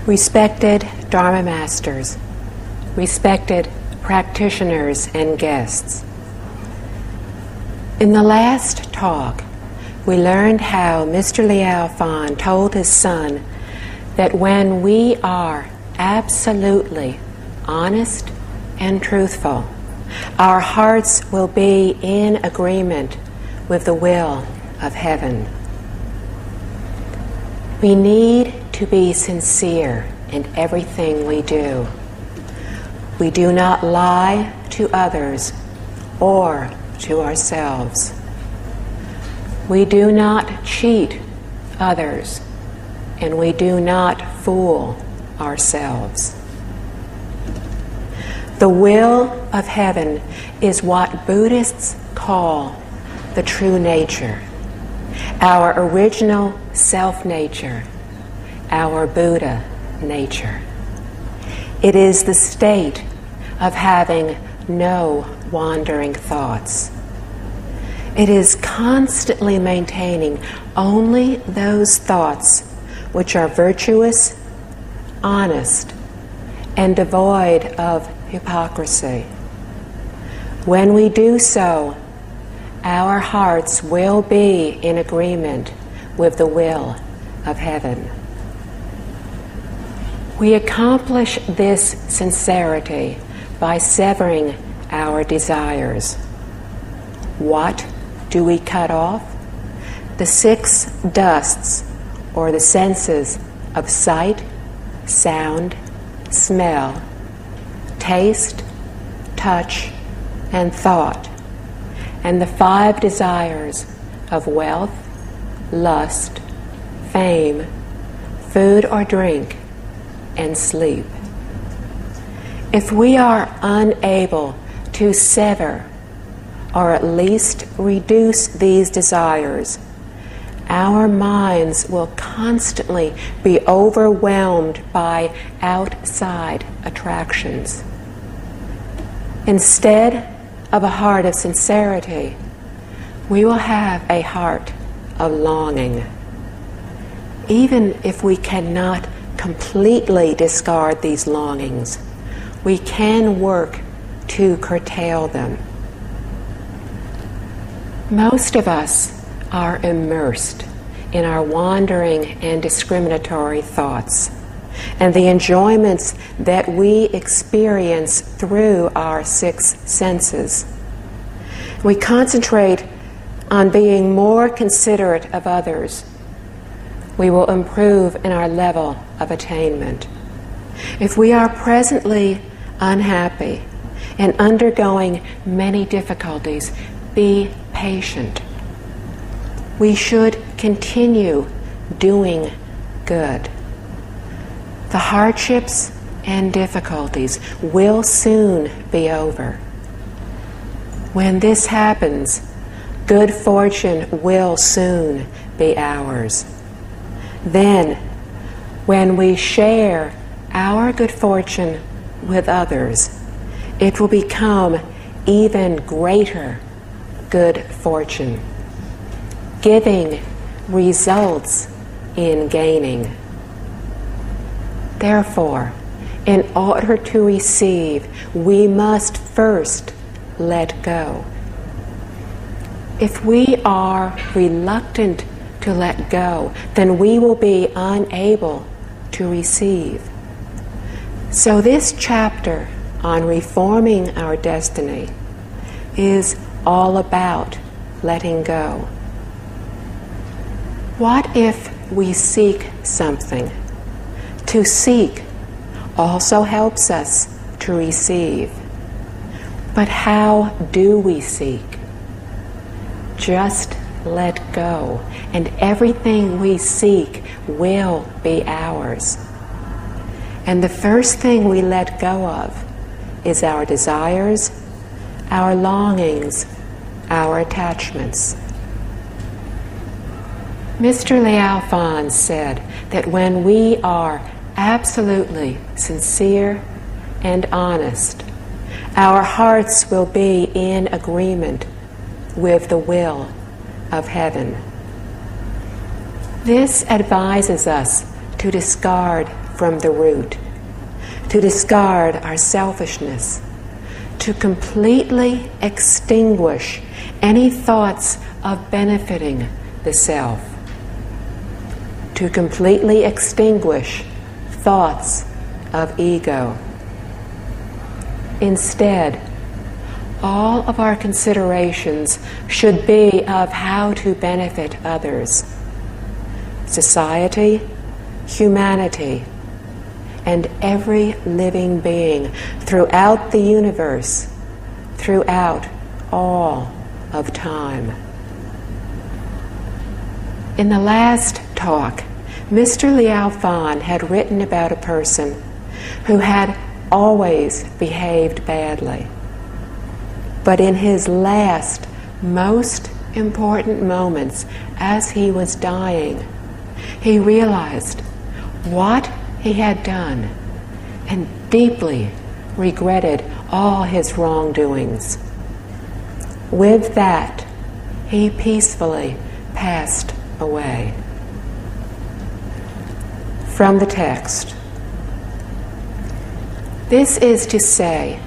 Respected Dharma Masters, respected practitioners and guests. In the last talk, we learned how Mr. Liao Fan told his son that when we are absolutely honest and truthful, our hearts will be in agreement with the will of heaven. We need to be sincere in everything we do. We do not lie to others or to ourselves. We do not cheat others, and we do not fool ourselves. The will of heaven is what Buddhists call the true nature, our original self-nature, our Buddha nature. It is the state of having no wandering thoughts. It is constantly maintaining only those thoughts which are virtuous, honest, and devoid of hypocrisy. When we do so, our hearts will be in agreement with the will of heaven. We accomplish this sincerity by severing our desires. What do we cut off? The 6 dusts, or the senses of sight, sound, smell, taste, touch, and thought, and the 5 desires of wealth, lust, fame, food or drink, and sleep. If we are unable to sever or at least reduce these desires, our minds will constantly be overwhelmed by outside attractions. Instead of a heart of sincerity, we will have a heart of longing. Even if we cannot completely discard these longings, we can work to curtail them. Most of us are immersed in our wandering and discriminatory thoughts and the enjoyments that we experience through our 6 senses. We concentrate on being more considerate of others. We will improve in our level of attainment. If we are presently unhappy and undergoing many difficulties, be patient. We should continue doing good. The hardships and difficulties will soon be over. When this happens, good fortune will soon be ours. Then, when we share our good fortune with others, it will become even greater good fortune. Giving results in gaining. Therefore, in order to receive, we must first let go. If we are reluctant to let go, then we will be unable to receive. So this chapter on reforming our destiny is all about letting go. What if we seek something? To seek also helps us to receive. But how do we seek? Just let go, and everything we seek will be ours. And the first thing we let go of is our desires, our longings, our attachments. Mr. Liao Fan said that when we are absolutely sincere and honest, our hearts will be in agreement with the will of heaven. This advises us to discard from the root, to discard our selfishness, to completely extinguish any thoughts of benefiting the self, to completely extinguish thoughts of ego. Instead, all of our considerations should be of how to benefit others, society, humanity, and every living being throughout the universe, throughout all of time. In the last talk, Mr. Liao Fan had written about a person who had always behaved badly. But in his last, most important moments as he was dying, he realized what he had done and deeply regretted all his wrongdoings. With that, he peacefully passed away. From the text. This is to say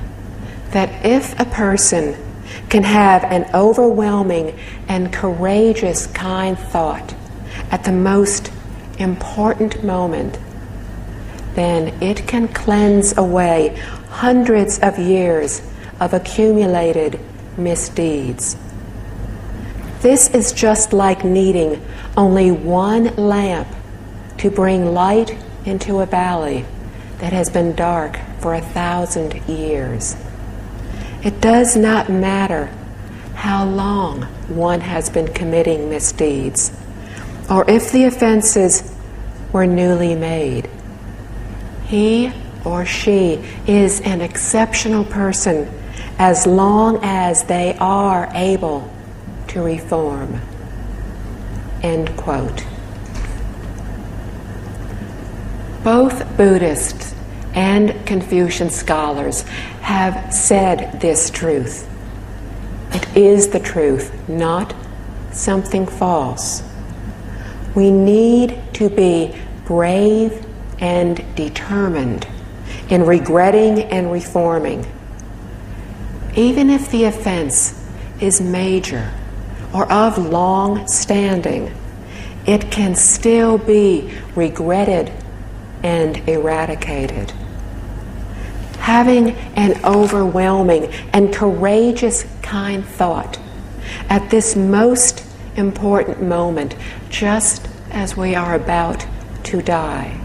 that if a person can have an overwhelming and courageous kind thought at the most important moment, then it can cleanse away hundreds of years of accumulated misdeeds. This is just like needing only one lamp to bring light into a valley that has been dark for 1,000 years. It does not matter how long one has been committing misdeeds, or if the offenses were newly made. He or she is an exceptional person as long as they are able to reform. End quote. Both Buddhists and Confucian scholars have said this truth. It is the truth, not something false. We need to be brave and determined in regretting and reforming. Even if the offense is major or of long standing, it can still be regretted and eradicated. Having an overwhelming and courageous kind thought at this most important moment, just as we are about to die,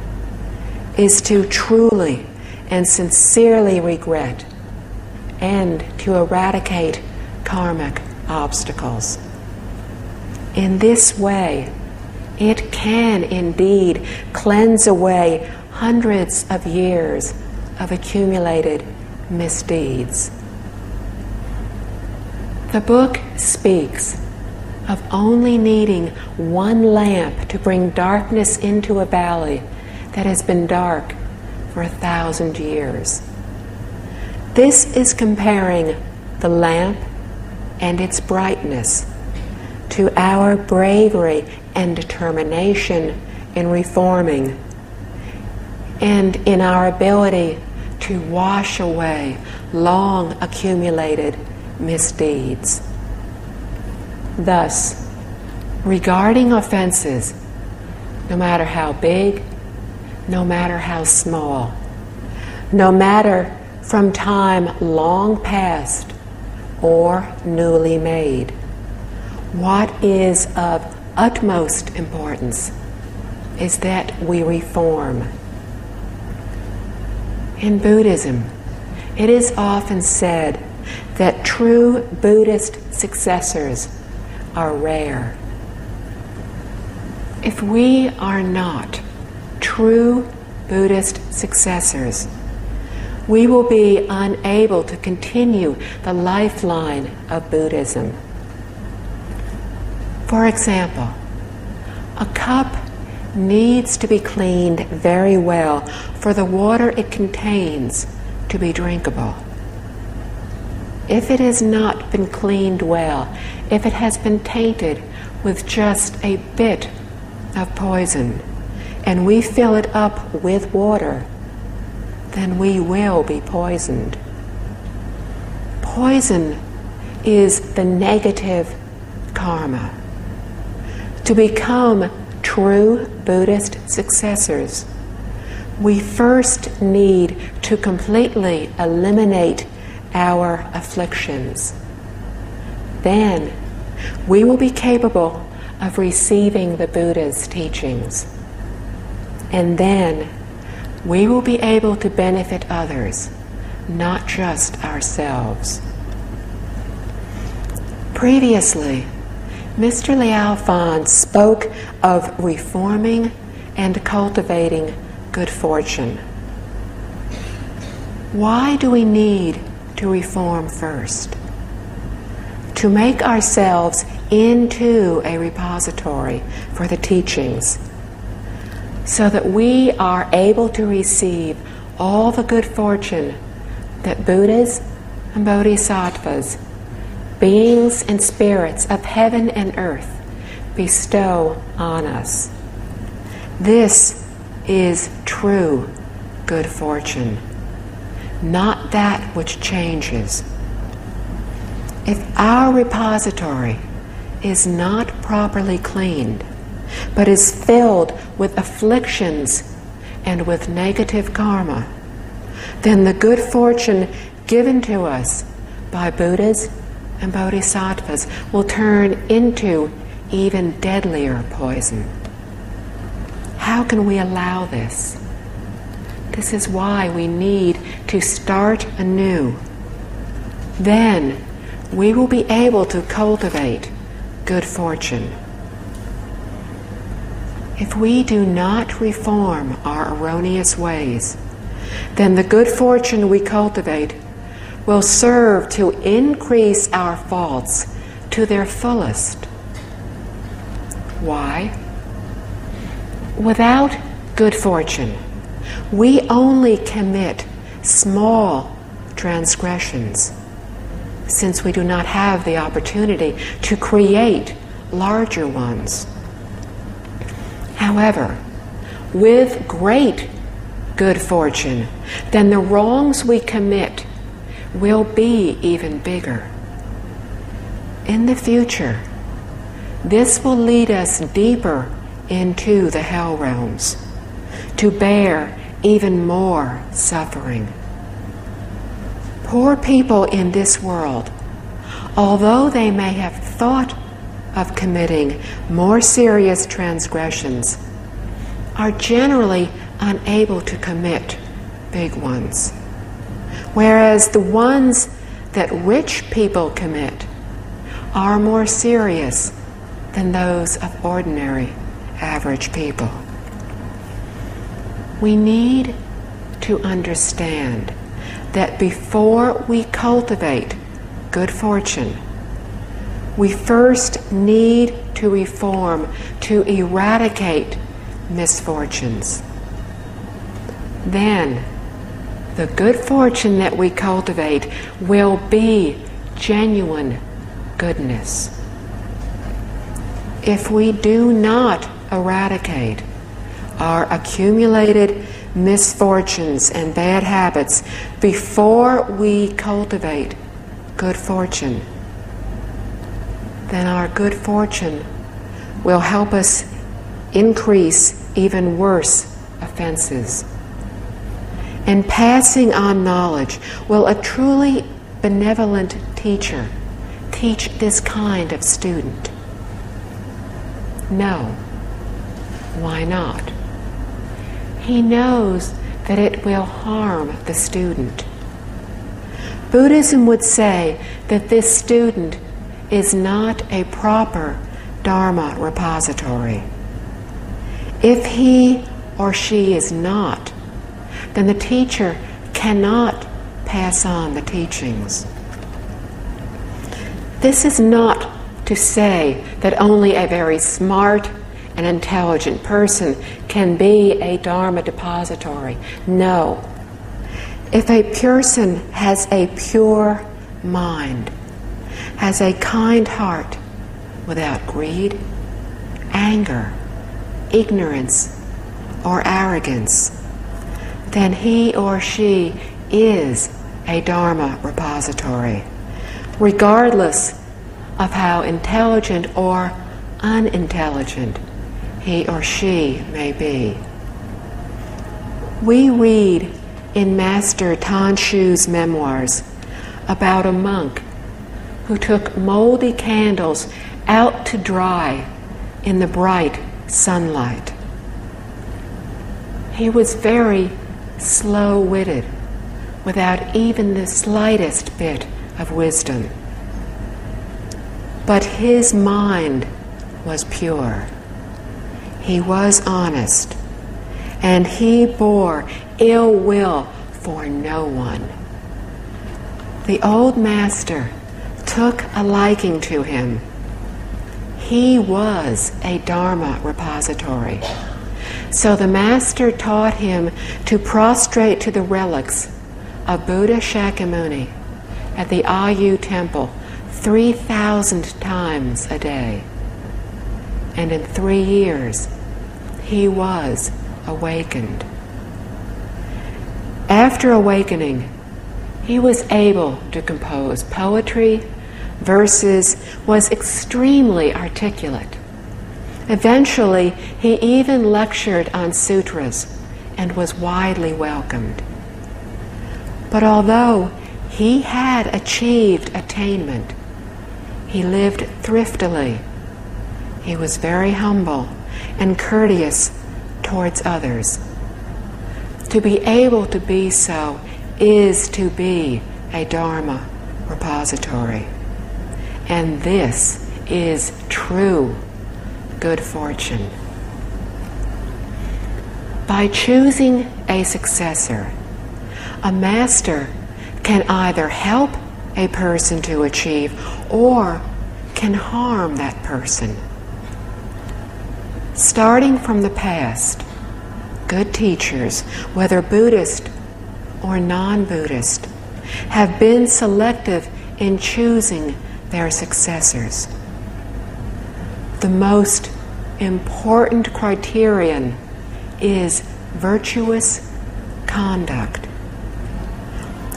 is to truly and sincerely regret and to eradicate karmic obstacles. In this way, it can indeed cleanse away hundreds of years of accumulated misdeeds. The book speaks of only needing one lamp to bring darkness into a valley that has been dark for 1,000 years. This is comparing the lamp and its brightness to our bravery and determination in reforming and in our ability to wash away long accumulated misdeeds. Thus, regarding offenses, no matter how big, no matter how small, no matter from time long past or newly made, what is of utmost importance is that we reform. In Buddhism, it is often said that true Buddhist successors are rare. If we are not true Buddhist successors, we will be unable to continue the lifeline of Buddhism. For example, a cup needs to be cleaned very well for the water it contains to be drinkable. If it has not been cleaned well, if it has been tainted with just a bit of poison, and we fill it up with water, then we will be poisoned. Poison is the negative karma. To become true Buddhist successors, we first need to completely eliminate our afflictions. Then we will be capable of receiving the Buddha's teachings. And then we will be able to benefit others, not just ourselves. Previously, Mr. Liao Fan spoke of reforming and cultivating good fortune. Why do we need to reform first? To make ourselves into a repository for the teachings, so that we are able to receive all the good fortune that Buddhas and Bodhisattvas, beings and spirits of heaven and earth, bestow on us. This is true good fortune, not that which changes. If our repository is not properly cleaned, but is filled with afflictions and with negative karma, then the good fortune given to us by Buddhas and Bodhisattvas will turn into even deadlier poison. How can we allow this? This is why we need to start anew. Then we will be able to cultivate good fortune. If we do not reform our erroneous ways, then the good fortune we cultivate will serve to increase our faults to their fullest. Why? Without good fortune, we only commit small transgressions, since we do not have the opportunity to create larger ones. However, with great good fortune, then the wrongs we commit will be even bigger. In the future, this will lead us deeper into the hell realms, to bear even more suffering. Poor people in this world, although they may have thought of committing more serious transgressions, are generally unable to commit big ones, whereas the ones that rich people commit are more serious than those of ordinary, average people. We need to understand that before we cultivate good fortune, we first need to reform, to eradicate misfortunes. Then the good fortune that we cultivate will be genuine goodness. If we do not eradicate our accumulated misfortunes and bad habits before we cultivate good fortune, then our good fortune will help us increase even worse offenses. And passing on knowledge, will a truly benevolent teacher teach this kind of student? No. Why not? He knows that it will harm the student. Buddhism would say that this student is not a proper Dharma repository. If he or she is not, then the teacher cannot pass on the teachings. This is not to say that only a very smart and intelligent person can be a Dharma depository. No. If a person has a pure mind, has a kind heart without greed, anger, ignorance, or arrogance, then he or she is a Dharma repository, regardless of how intelligent or unintelligent he or she may be. We read in Master Tan Shu's memoirs about a monk who took moldy candles out to dry in the bright sunlight. He was very slow-witted, without even the slightest bit of wisdom. But his mind was pure. He was honest, and he bore ill will for no one. The old master took a liking to him. He was a Dharma repository. So the master taught him to prostrate to the relics of Buddha Shakyamuni at the Ayu temple 3,000 times a day. And in 3 years, he was awakened. After awakening, he was able to compose poetry, verses, was extremely articulate. Eventually, he even lectured on sutras and was widely welcomed. But although he had achieved attainment, he lived thriftily. He was very humble and courteous towards others. To be able to be so is to be a Dharma repository. And this is true good fortune. By choosing a successor, a master can either help a person to achieve or can harm that person. Starting from the past, good teachers, whether Buddhist or non-Buddhist, have been selective in choosing their successors. The most important criterion is virtuous conduct.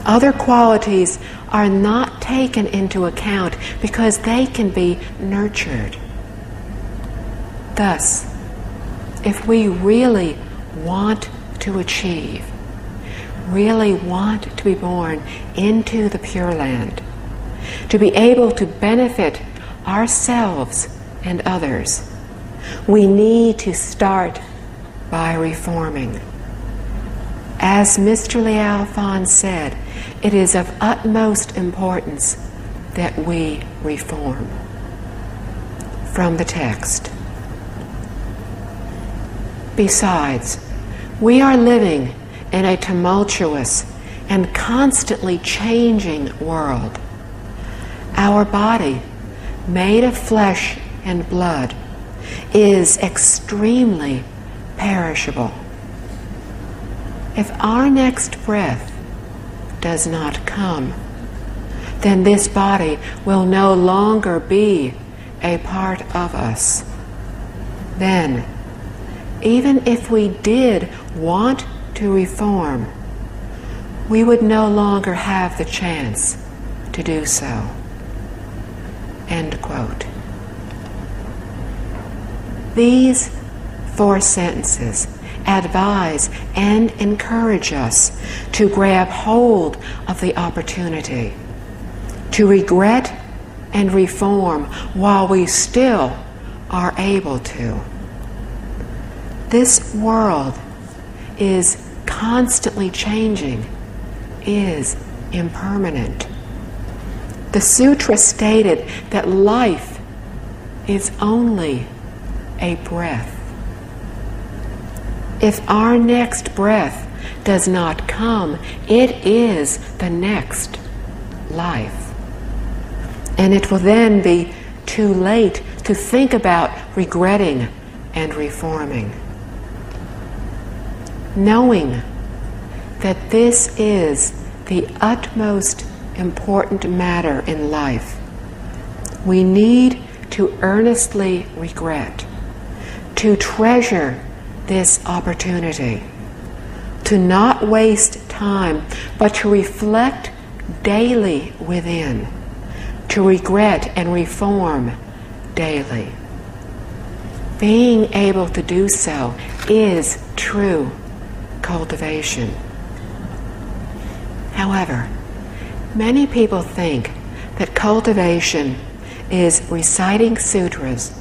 Other qualities are not taken into account because they can be nurtured. Thus, if we really want to achieve, really want to be born into the Pure Land, to be able to benefit ourselves and others, we need to start by reforming. As Mr. Liao Fan said, it is of utmost importance that we reform. From the text. Besides, we are living in a tumultuous and constantly changing world. Our body, made of flesh and blood, is extremely perishable. If our next breath does not come, then this body will no longer be a part of us. Then, even if we did want to reform, we would no longer have the chance to do so. End quote. These 4 sentences advise and encourage us to grab hold of the opportunity, to regret and reform while we still are able to. This world is constantly changing, is impermanent. The sutra stated that life is only a breath. If our next breath does not come, it is the next life. And it will then be too late to think about regretting and reforming. Knowing that this is the utmost important matter in life, we need to earnestly regret, to treasure this opportunity to not waste time, but to reflect daily within, to regret and reform daily. Being able to do so is true cultivation. However, many people think that cultivation is reciting sutras,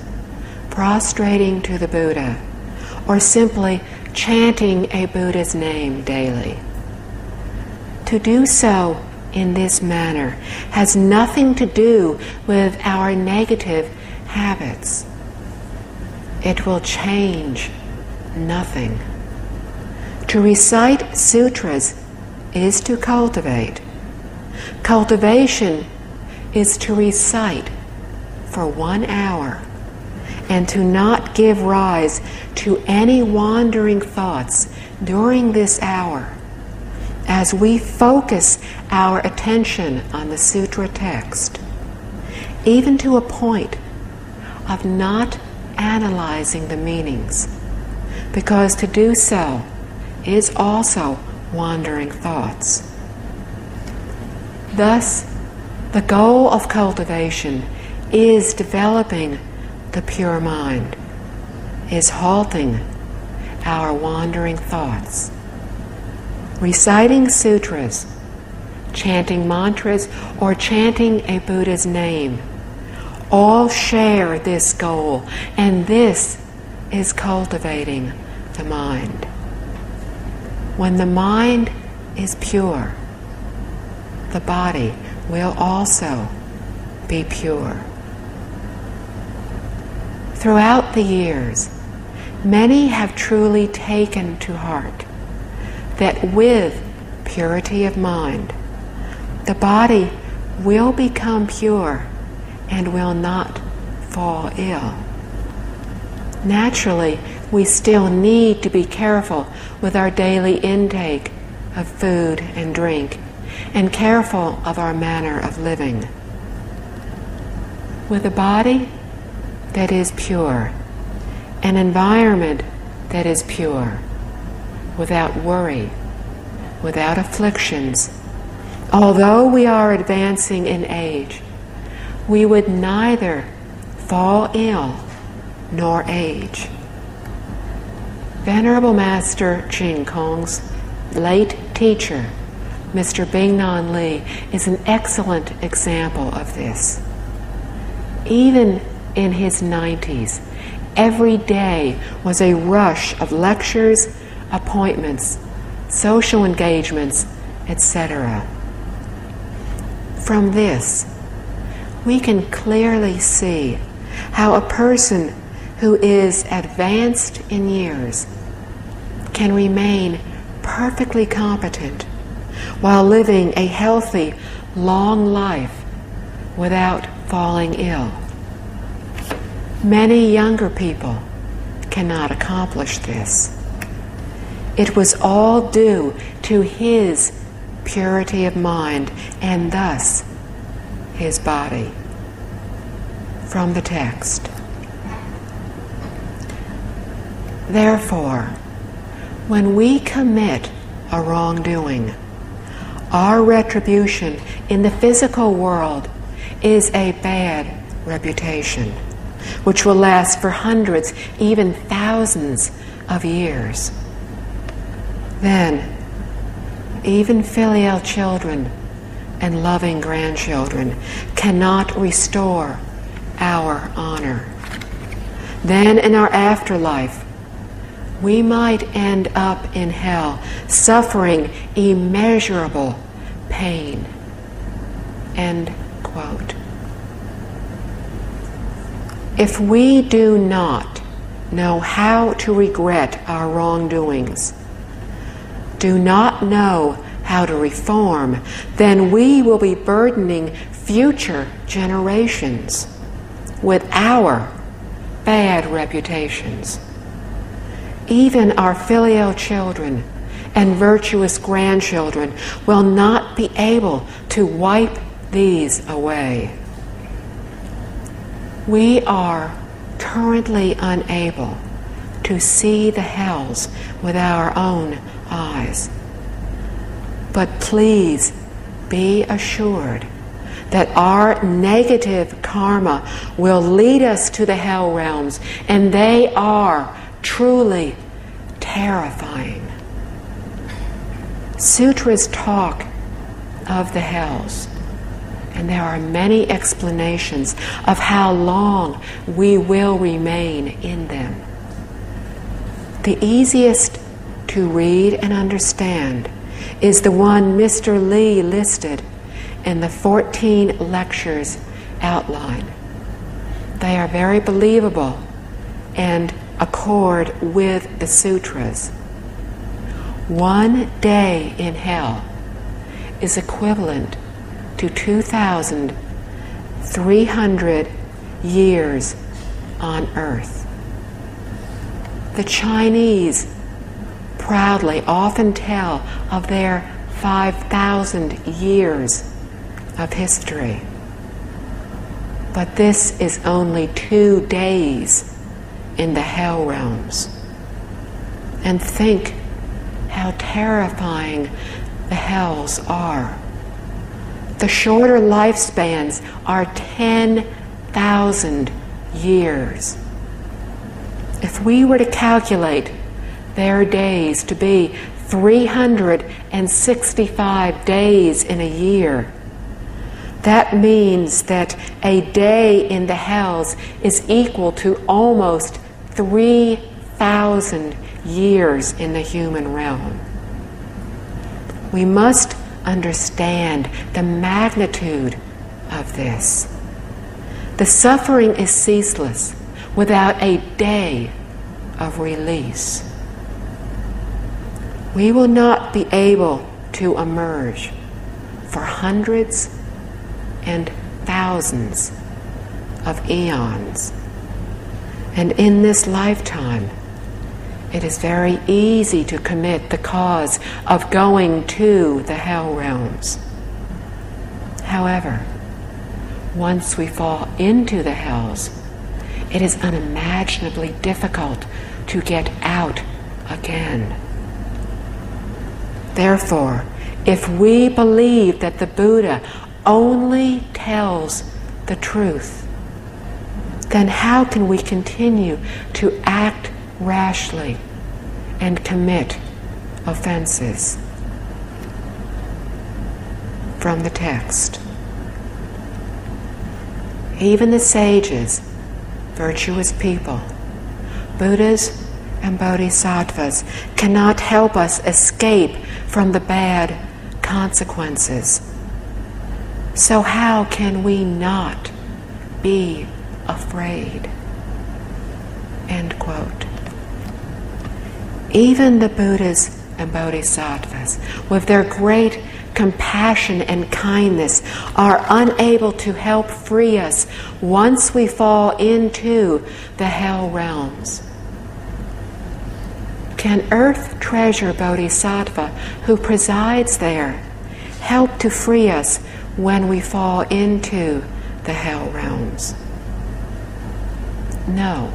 prostrating to the Buddha, or simply chanting a Buddha's name daily. To do so in this manner has nothing to do with our negative habits. It will change nothing. To recite sutras is to cultivate. Cultivation is to recite for 1 hour and to not give rise to any wandering thoughts during this hour as we focus our attention on the sutra text, even to a point of not analyzing the meanings, because to do so is also wandering thoughts. Thus, the goal of cultivation is developing the pure mind, is halting our wandering thoughts. Reciting sutras, chanting mantras, or chanting a Buddha's name all share this goal, and this is cultivating the mind. When the mind is pure, the body will also be pure. Throughout the years, many have truly taken to heart that with purity of mind, the body will become pure and will not fall ill. Naturally, we still need to be careful with our daily intake of food and drink, and careful of our manner of living. With a body that is pure, an environment that is pure, without worry, without afflictions, although we are advancing in age, we would neither fall ill nor age. Venerable Master Ching Kong's late teacher, Mr. Bingnan Li, is an excellent example of this. Even in his 90s, every day was a rush of lectures, appointments, social engagements, etc. From this, we can clearly see how a person who is advanced in years can remain perfectly competent while living a healthy, long life without falling ill. Many younger people cannot accomplish this. It was all due to his purity of mind and thus his body. From the text. Therefore, when we commit a wrongdoing, our retribution in the physical world is a bad reputation, which will last for hundreds, even thousands of years. Then, even filial children and loving grandchildren cannot restore our honor. Then in our afterlife, we might end up in hell, suffering immeasurable pain. End quote. If we do not know how to regret our wrongdoings, do not know how to reform, then we will be burdening future generations with our bad reputations. Even our filial children and virtuous grandchildren will not be able to wipe these away. We are currently unable to see the hells with our own eyes. But please be assured that our negative karma will lead us to the hell realms, and they are truly terrifying. Sutras talk of the hells, and there are many explanations of how long we will remain in them. The easiest to read and understand is the one Mr. Lee listed in the 14 lectures outline. They are very believable and accord with the sutras. 1 day in hell is equivalent to 2,300 years on earth. The Chinese proudly often tell of their 5,000 years of history. But this is only 2 days in the hell realms. And think how terrifying the hells are. The shorter lifespans are 10,000 years. If we were to calculate their days to be 365 days in a year, that means that a day in the hells is equal to almost 3,000 years in the human realm. We must understand the magnitude of this. The suffering is ceaseless without a day of release. We will not be able to emerge for hundreds and thousands of eons. And in this lifetime, it is very easy to commit the cause of going to the hell realms. However, once we fall into the hells, it is unimaginably difficult to get out again. Therefore, if we believe that the Buddha only tells the truth, then how can we continue to act rashly and commit offenses? From the text. Even the sages, virtuous people, Buddhas and Bodhisattvas cannot help us escape from the bad consequences. So how can we not be afraid? End quote. Even the Buddhas and Bodhisattvas, with their great compassion and kindness, are unable to help free us once we fall into the hell realms. Can Earth Treasure Bodhisattva, who presides there, help to free us when we fall into the hell realms? No.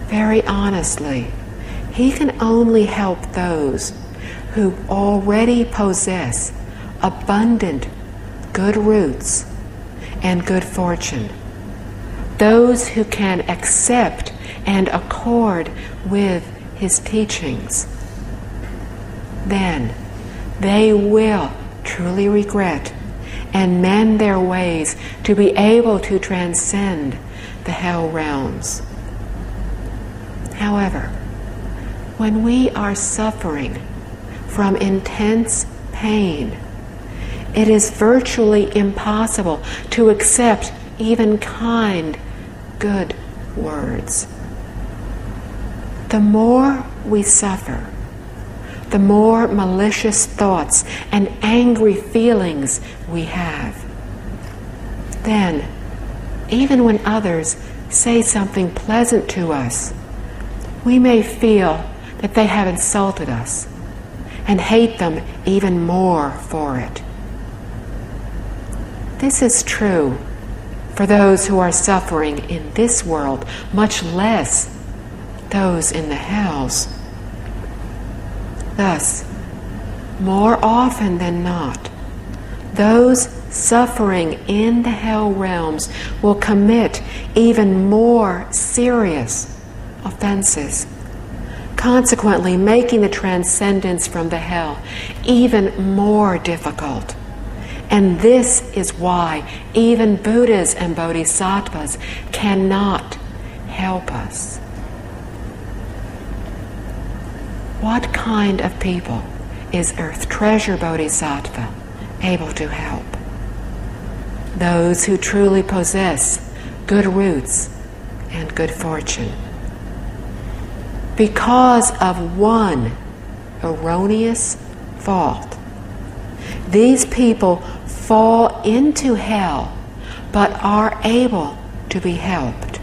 Very honestly, he can only help those who already possess abundant good roots and good fortune, those who can accept and accord with his teachings. Then they will truly regret and mend their ways to be able to transcend the hell realms. However, when we are suffering from intense pain, it is virtually impossible to accept even kind, good words. The more we suffer, the more malicious thoughts and angry feelings we have. Then, even when others say something pleasant to us, we may feel that they have insulted us and hate them even more for it. This is true for those who are suffering in this world, much less those in the hells. Thus, more often than not, those suffering in the hell realms will commit even more serious offenses, consequently making the transcendence from the hell even more difficult. And this is why even Buddhas and Bodhisattvas cannot help us. What kind of people is Earth Treasure Bodhisattva able to help? Those who truly possess good roots and good fortune. Because of one erroneous fault, these people fall into hell but are able to be helped.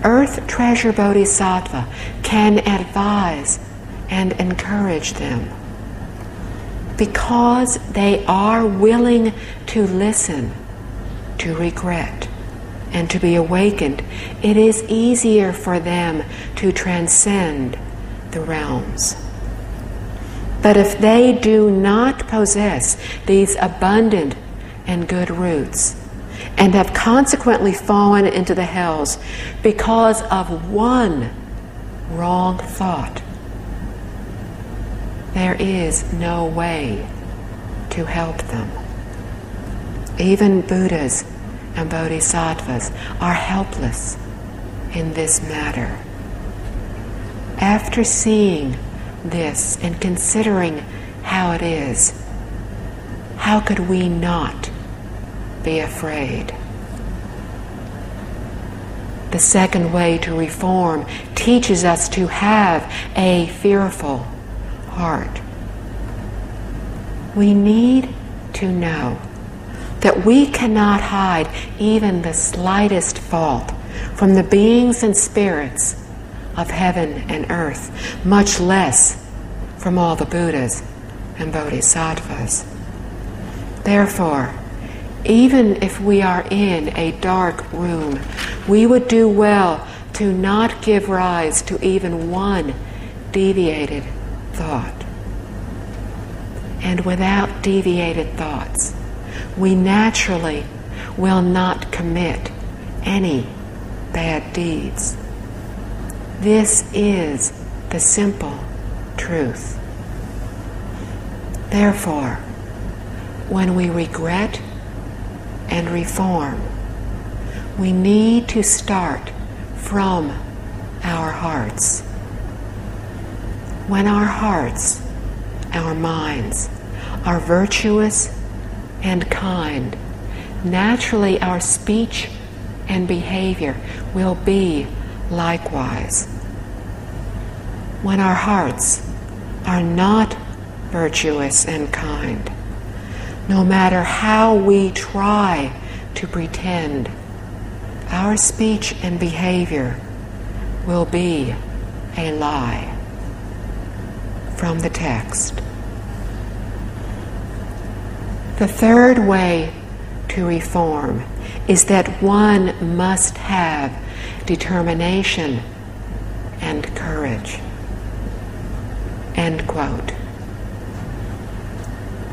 Earth Treasure Bodhisattva can advise and encourage them. Because they are willing to listen, to regret, and to be awakened, it is easier for them to transcend the realms. But if they do not possess these abundant and good roots, and have consequently fallen into the hells because of one wrong thought, there is no way to help them. Even Buddhas and Bodhisattvas are helpless in this matter. After seeing this and considering how it is, how could we not be afraid? The second way to reform teaches us to have a fearful heart. We need to know that we cannot hide even the slightest fault from the beings and spirits of heaven and earth, much less from all the Buddhas and Bodhisattvas. Therefore, even if we are in a dark room, we would do well to not give rise to even one deviated thought. And without deviated thoughts, we naturally will not commit any bad deeds. This is the simple truth. Therefore, when we regret and reform, we need to start from our hearts. When our hearts, our minds, are virtuous and kind, naturally our speech and behavior will be likewise. When our hearts are not virtuous and kind, no matter how we try to pretend, our speech and behavior will be a lie. From the text. The third way to reform is that one must have determination and courage. End quote.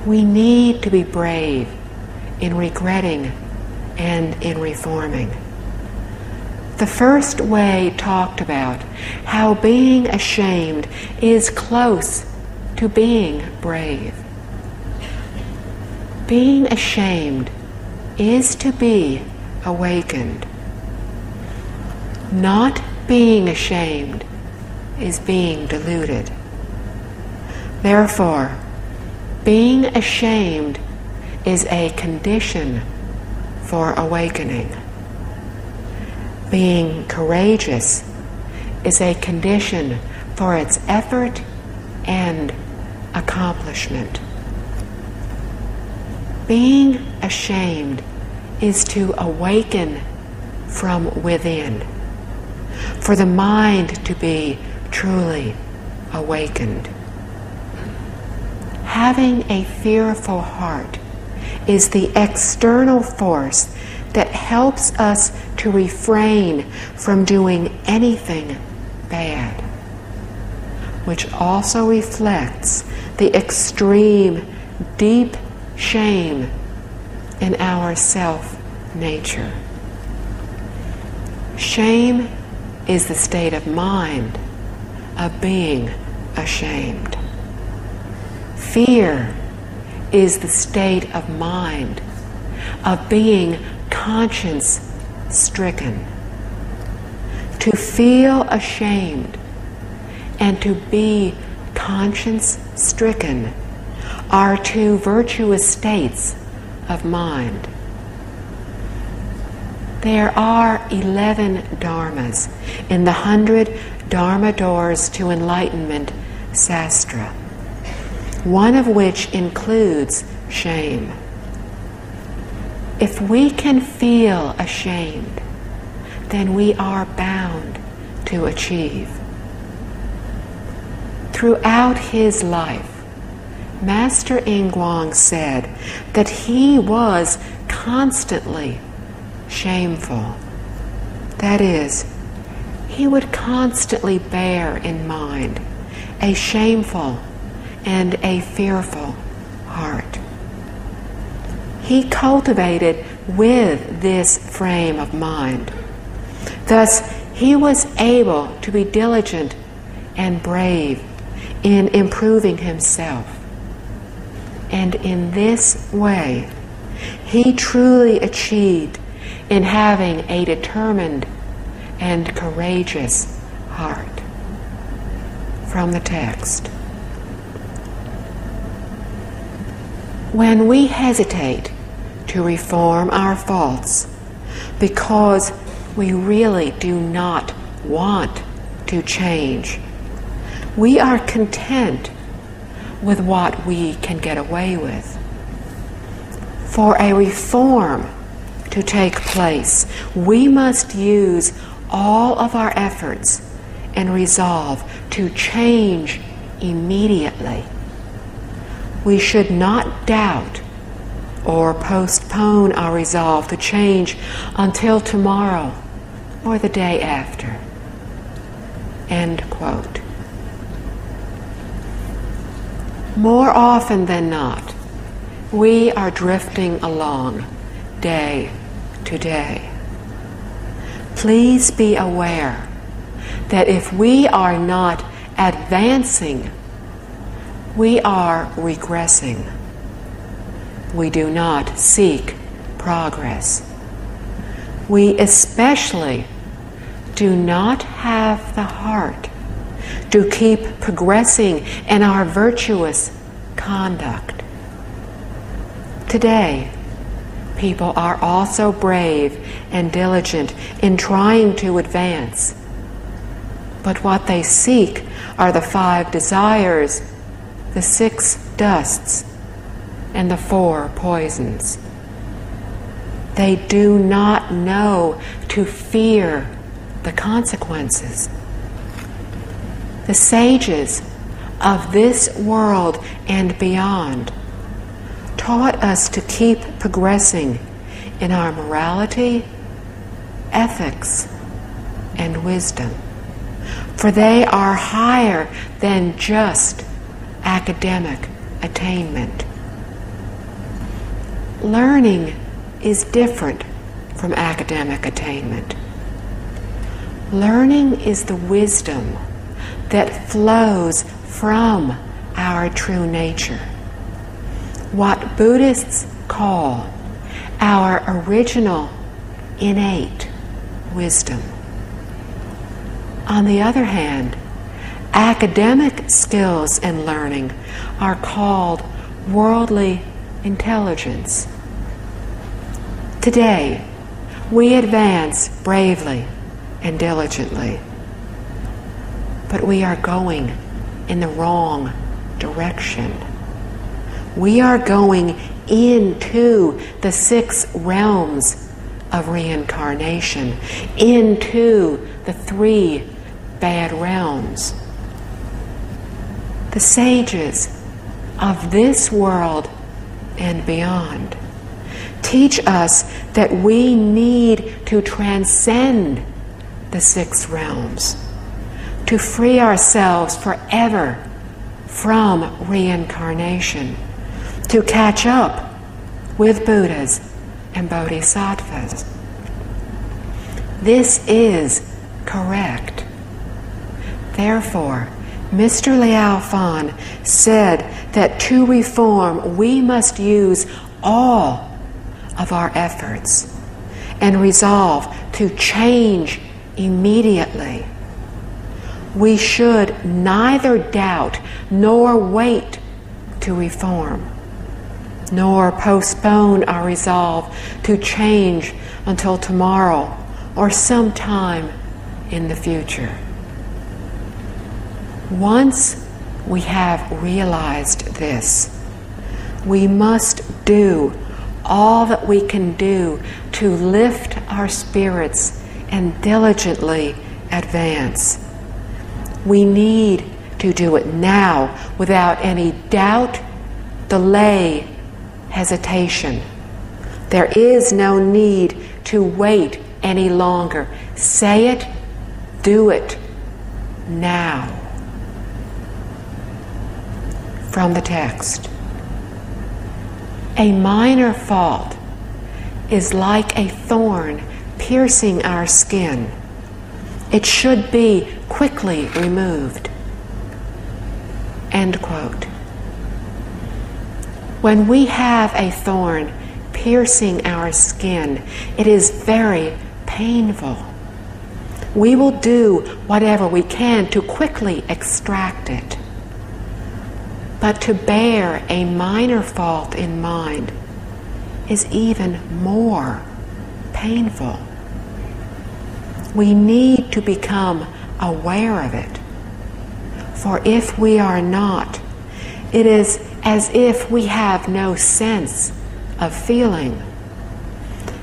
We need to be brave in regretting and in reforming. The first way talked about how being ashamed is close to being brave. Being ashamed is to be awakened. Not being ashamed is being deluded. Therefore, being ashamed is a condition for awakening. Being courageous is a condition for its effort and accomplishment. Being ashamed is to awaken from within, for the mind to be truly awakened. Having a fearful heart is the external force that helps us to refrain from doing anything bad, which also reflects the extreme, deep shame in our self-nature. Shame is the state of mind of being ashamed. Fear is the state of mind of being conscience-stricken. To feel ashamed and to be conscience-stricken are two virtuous states of mind. There are 11 dharmas in the 100 Dharma Doors to Enlightenment Sastra, one of which includes shame. If we can feel ashamed, then we are bound to achieve. Throughout his life, Master Ingguang said that he was constantly shameful. That is, he would constantly bear in mind a shameful and a fearful heart. He cultivated with this frame of mind. Thus, he was able to be diligent and brave in improving himself. And in this way, he truly achieved in having a determined and courageous heart. From the text. When we hesitate to reform our faults because we really do not want to change, we are content with what we can get away with. For a reform to take place, we must use all of our efforts and resolve to change immediately. We should not doubt or postpone our resolve to change until tomorrow or the day after. End quote. More often than not, we are drifting along day to day. Please be aware that if we are not advancing, we are regressing. We do not seek progress. We especially do not have the heart to keep progressing in our virtuous conduct. Today, people are also brave and diligent in trying to advance. But what they seek are the 5 desires, the 6 dusts, and the 4 poisons. They do not know to fear the consequences. The sages of this world and beyond taught us to keep progressing in our morality, ethics, and wisdom, for they are higher than just academic attainment. Learning is different from academic attainment. Learning is the wisdom that flows from our true nature, what Buddhists call our original innate wisdom. On the other hand, academic skills and learning are called worldly intelligence. Today, we advance bravely and diligently, but we are going in the wrong direction. We are going into the 6 realms of reincarnation, into the 3 bad realms. The sages of this world and beyond teach us that we need to transcend the 6 realms, to free ourselves forever from reincarnation, to catch up with Buddhas and Bodhisattvas. This is correct. Therefore, Mr. Liao Fan said that to reform we must use all of our efforts and resolve to change immediately. We should neither doubt nor wait to reform, nor postpone our resolve to change until tomorrow or sometime in the future. Once we have realized this, we must do all that we can do to lift our spirits and diligently advance. We need to do it now without any doubt, delay, hesitation. There is no need to wait any longer. Say it, do it now. From the text. A minor fault is like a thorn piercing our skin. It should be quickly removed. End quote. When we have a thorn piercing our skin, it is very painful. We will do whatever we can to quickly extract it. But to bear a minor fault in mind is even more painful. We need to become aware of it. For if we are not, it is as if we have no sense of feeling,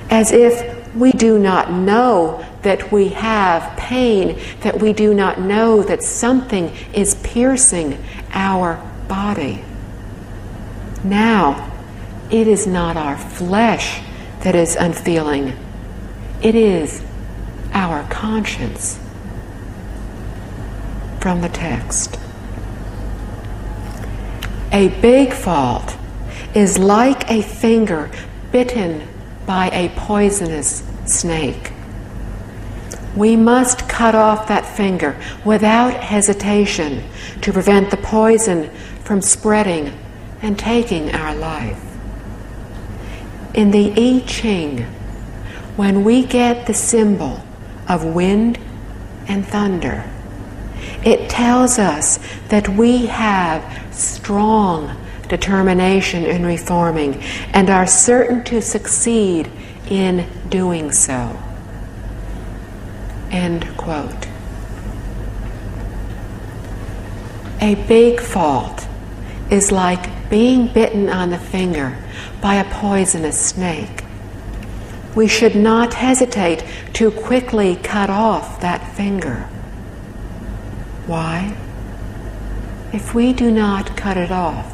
as if we do not know that we have pain, that we do not know that something is piercing our body. Now, it is not our flesh that is unfeeling. It is our conscience. From the text. A big fault is like a finger bitten by a poisonous snake. We must cut off that finger without hesitation to prevent the poison from spreading and taking our life. In the I Ching, when we get the symbol of wind and thunder, it tells us that we have strong determination in reforming and are certain to succeed in doing so. End quote. A big fault is like being bitten on the finger by a poisonous snake. We should not hesitate to quickly cut off that finger. Why? If we do not cut it off,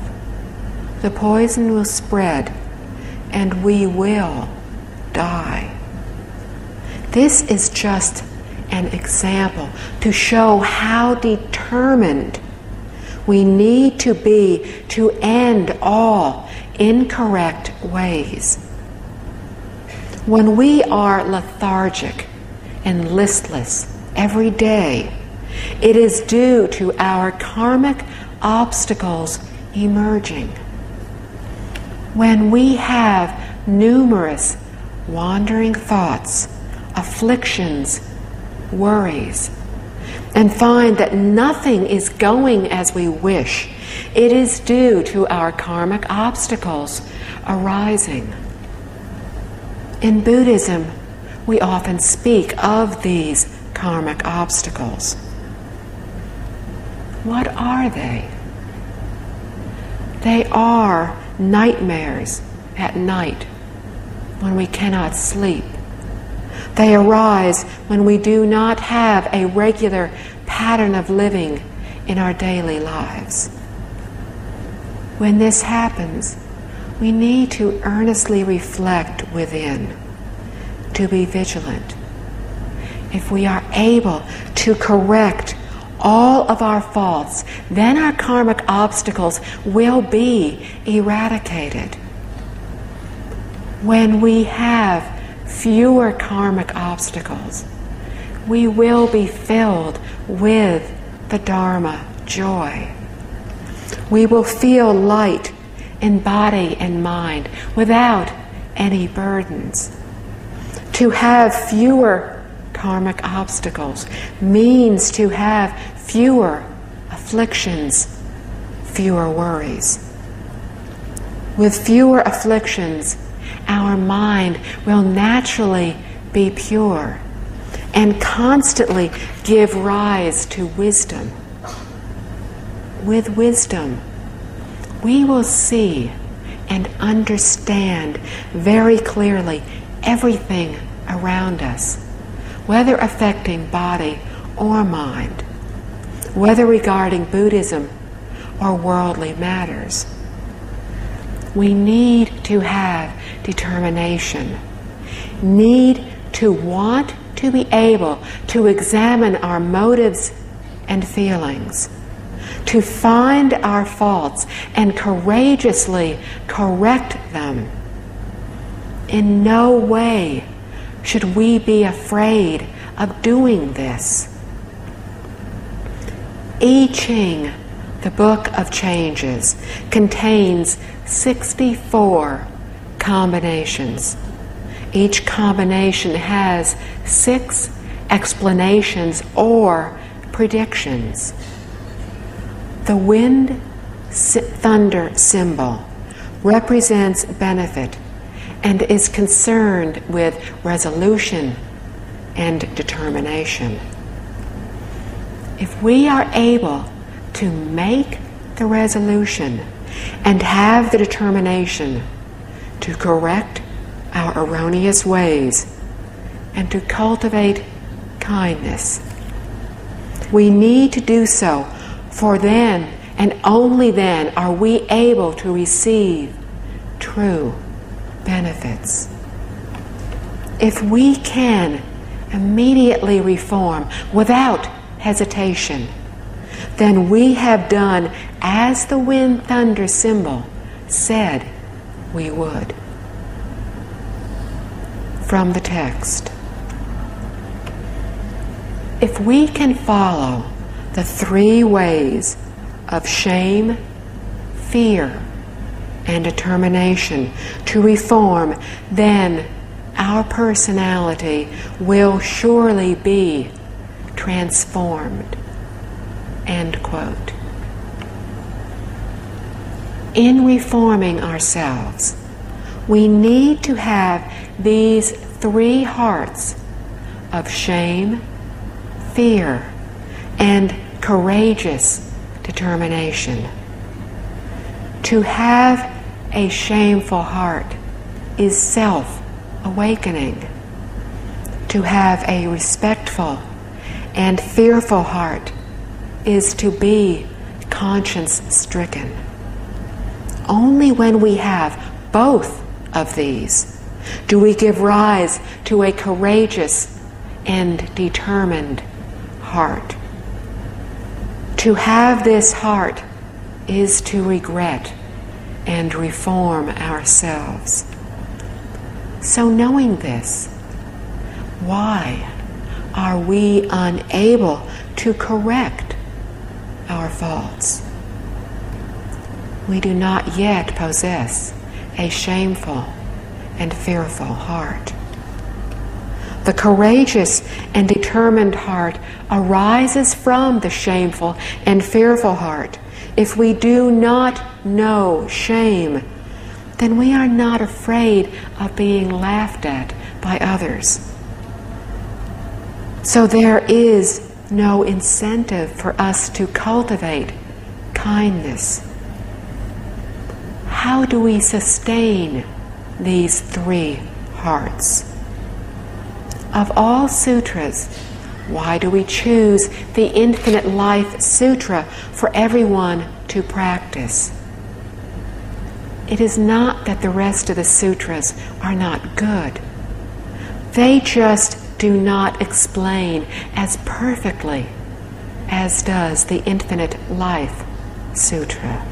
the poison will spread and we will die. This is just an example to show how determined we need to be to end all incorrect ways. When we are lethargic and listless every day, it is due to our karmic obstacles emerging. When we have numerous wandering thoughts, afflictions, worries, and find that nothing is going as we wish, it is due to our karmic obstacles arising. In Buddhism, we often speak of these karmic obstacles. What are they? They are nightmares at night when we cannot sleep. They arise when we do not have a regular pattern of living in our daily lives. When this happens, we need to earnestly reflect within, to be vigilant. If we are able to correct all of our faults, then our karmic obstacles will be eradicated. When we have fewer karmic obstacles, we will be filled with the Dharma joy. We will feel light in body and mind without any burdens. To have fewer karmic obstacles means to have fewer afflictions, fewer worries. With fewer afflictions, our mind will naturally be pure and constantly give rise to wisdom. With wisdom, we will see and understand very clearly everything around us, whether affecting body or mind, whether regarding Buddhism or worldly matters. We need to have determination, need to want to be able to examine our motives and feelings, to find our faults and courageously correct them. In no way should we be afraid of doing this. I Ching, the Book of Changes, contains 64 combinations. Each combination has 6 explanations or predictions. The wind-thunder symbol represents benefit and is concerned with resolution and determination. If we are able to make the resolution and have the determination to correct our erroneous ways and to cultivate kindness, we need to do so, for then and only then are we able to receive true benefits. If we can immediately reform without hesitation, then we have done as the wind-thunder symbol said we would. From the text. If we can follow the 3 ways of shame, fear, and determination to reform, then our personality will surely be transformed. End quote. In reforming ourselves, we need to have these 3 hearts of shame, fear, and courageous determination. To have a shameful heart is self-awakening. To have a respectful and fearful heart is to be conscience-stricken. Only when we have both of these do we give rise to a courageous and determined heart. To have this heart is to regret and reform ourselves. So knowing this, why are we unable to correct our faults? We do not yet possess a shameful and fearful heart. The courageous and determined heart arises from the shameful and fearful heart. If we do not know shame, then we are not afraid of being laughed at by others. So there is no incentive for us to cultivate kindness. How do we sustain these 3 hearts? Of all sutras, why do we choose the Infinite Life Sutra for everyone to practice? It is not that the rest of the sutras are not good. They just do not explain as perfectly as does the Infinite Life Sutra.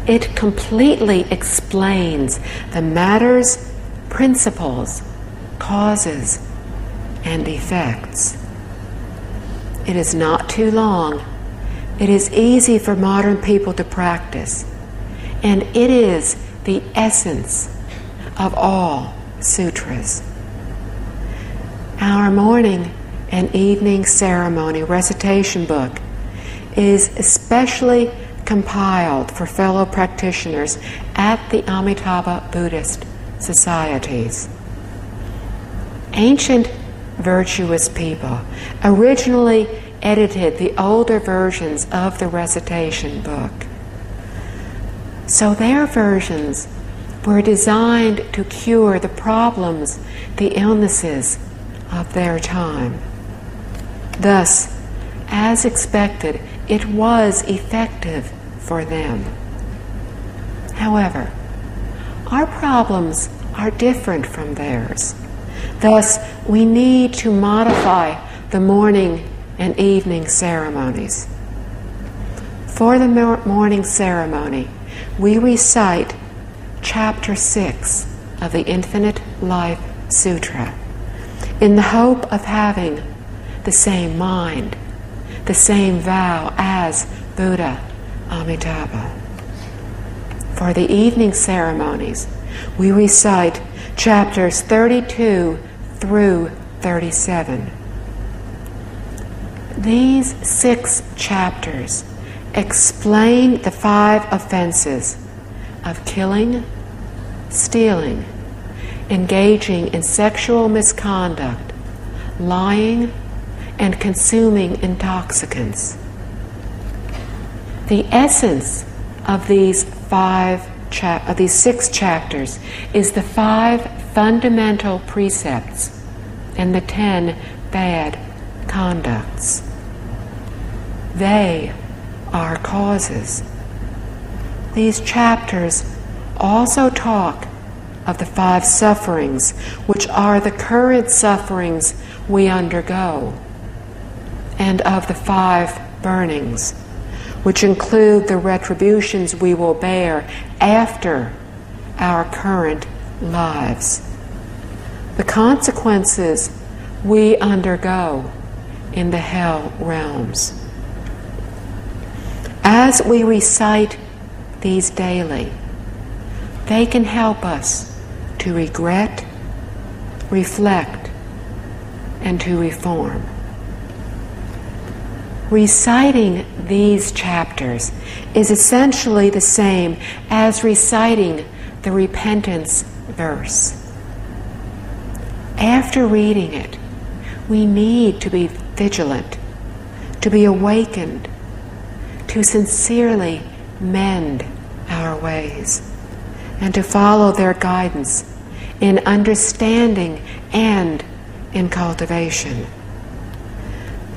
It completely explains the matters, principles, causes, and effects. It is not too long. It is easy for modern people to practice, and it is the essence of all sutras. Our morning and evening ceremony recitation book is especially compiled for fellow practitioners at the Amitabha Buddhist societies. Ancient virtuous people originally edited the older versions of the recitation book. So their versions were designed to cure the problems, the illnesses of their time. Thus, as expected, it was effective for them. However, our problems are different from theirs. Thus, we need to modify the morning and evening ceremonies. For the morning ceremony, we recite Chapter 6 of the Infinite Life Sutra in the hope of having the same mind, the same vow as Buddha Amitabha. For the evening ceremonies, we recite chapters 32 through 37. These 6 chapters explain the 5 offenses of killing, stealing, engaging in sexual misconduct, lying, and consuming intoxicants. The essence of these 6 chapters is the 5 fundamental precepts and the 10 bad conducts. They are causes. These chapters also talk of the 5 sufferings, which are the current sufferings we undergo, and of the 5 burnings, which include the retributions we will bear after our current lives, the consequences we undergo in the hell realms. As we recite these daily, they can help us to regret, reflect, and to reform. Reciting these chapters is essentially the same as reciting the repentance verse. After reading it, we need to be vigilant, to be awakened, to sincerely mend our ways, and to follow their guidance in understanding and in cultivation.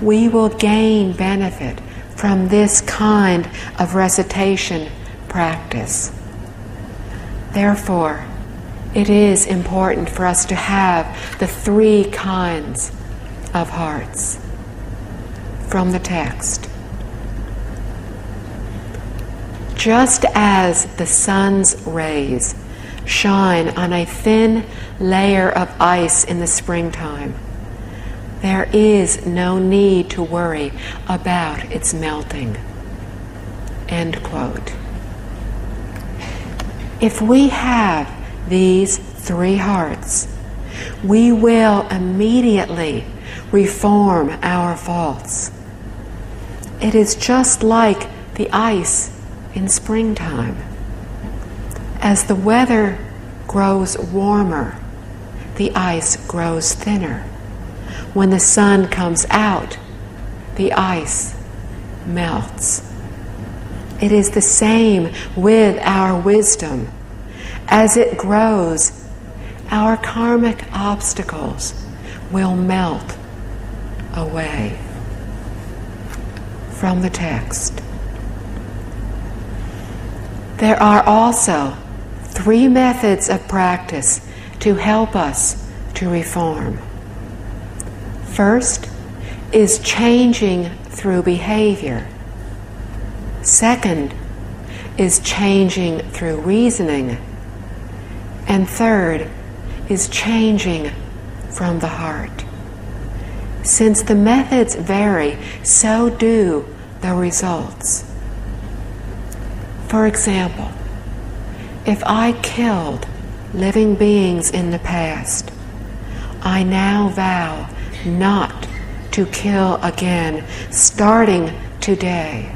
We will gain benefit from this kind of recitation practice. Therefore, it is important for us to have the 3 kinds of hearts. From the text. Just as the sun's rays shine on a thin layer of ice in the springtime, there is no need to worry about its melting. End quote. If we have these 3 hearts, we will immediately reform our faults. It is just like the ice in springtime. As the weather grows warmer, the ice grows thinner. When the sun comes out, the ice melts. It is the same with our wisdom. As it grows, our karmic obstacles will melt away. From the text. There are also 3 methods of practice to help us to reform. First is changing through behavior. Second is changing through reasoning. And third is changing from the heart. Since the methods vary, so do the results. For example, if I killed living beings in the past, I now vow not to kill again, starting today.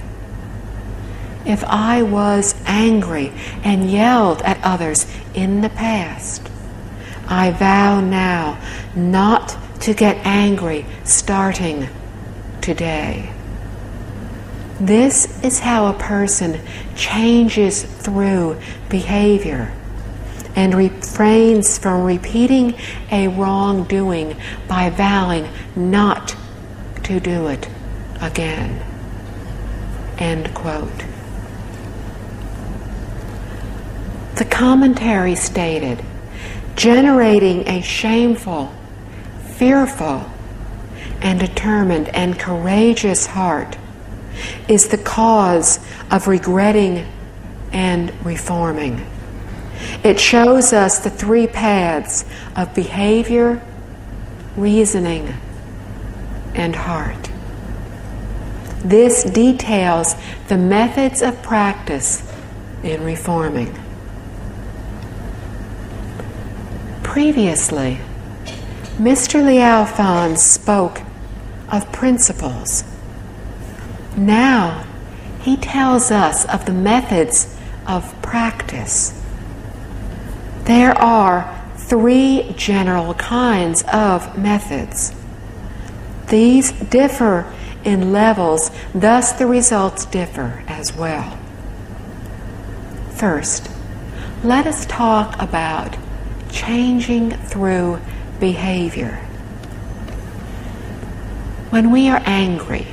If I was angry and yelled at others in the past, I vow now not to get angry, starting today. This is how a person changes through behavior and refrains from repeating a wrongdoing by vowing not to do it again. End quote. The commentary stated, generating a shameful, fearful, and determined and courageous heart is the cause of regretting and reforming. It shows us the three paths of behavior, reasoning, and heart. This details the methods of practice in reforming. Previously, Mr. Liao Fan spoke of principles. Now, he tells us of the methods of practice. There are three general kinds of methods. These differ in levels, thus the results differ as well. First, let us talk about changing through behavior. When we are angry,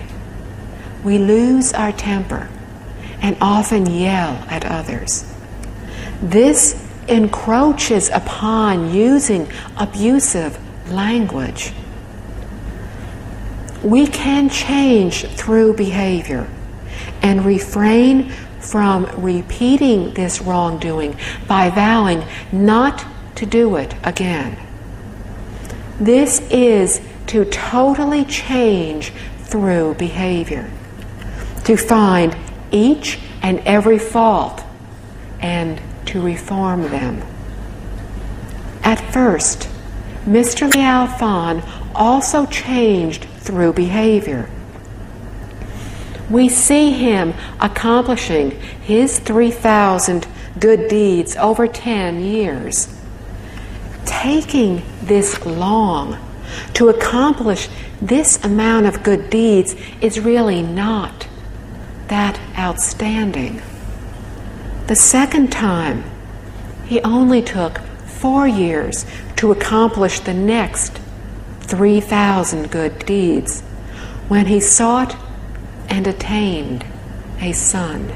we lose our temper and often yell at others. This encroaches upon using abusive language. We can change through behavior and refrain from repeating this wrongdoing by vowing not to do it again. This is to totally change through behavior, to find each and every fault and to reform them. At first, Mr. Liao Fan also changed through behavior. We see him accomplishing his 3,000 good deeds over 10 years. Taking this long to accomplish this amount of good deeds is really not that outstanding. The second time, he only took 4 years to accomplish the next 3,000 good deeds when he sought and attained a son.